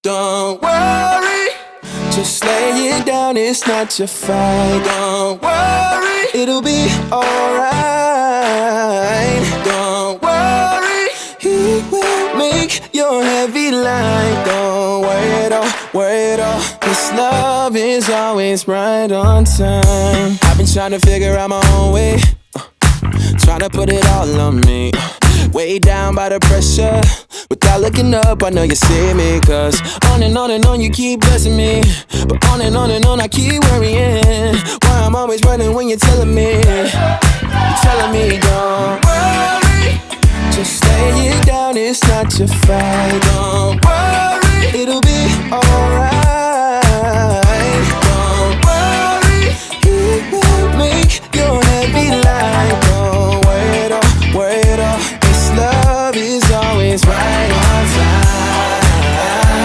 Don't worry, just lay it down, it's not your fight. Don't worry, it'll be alright. Don't worry, he will make your heavy light. Don't worry at all, worry at all. This love is always right on time. I've been trying to figure out my own way, trying to put it all on me. Way down by the pressure, without looking up, I know you see me. Cause on and on you keep blessing me, but on and on I keep worrying. Why I'm always running when you're telling me, don't worry, just lay it down, it's not your fight. Don't worry,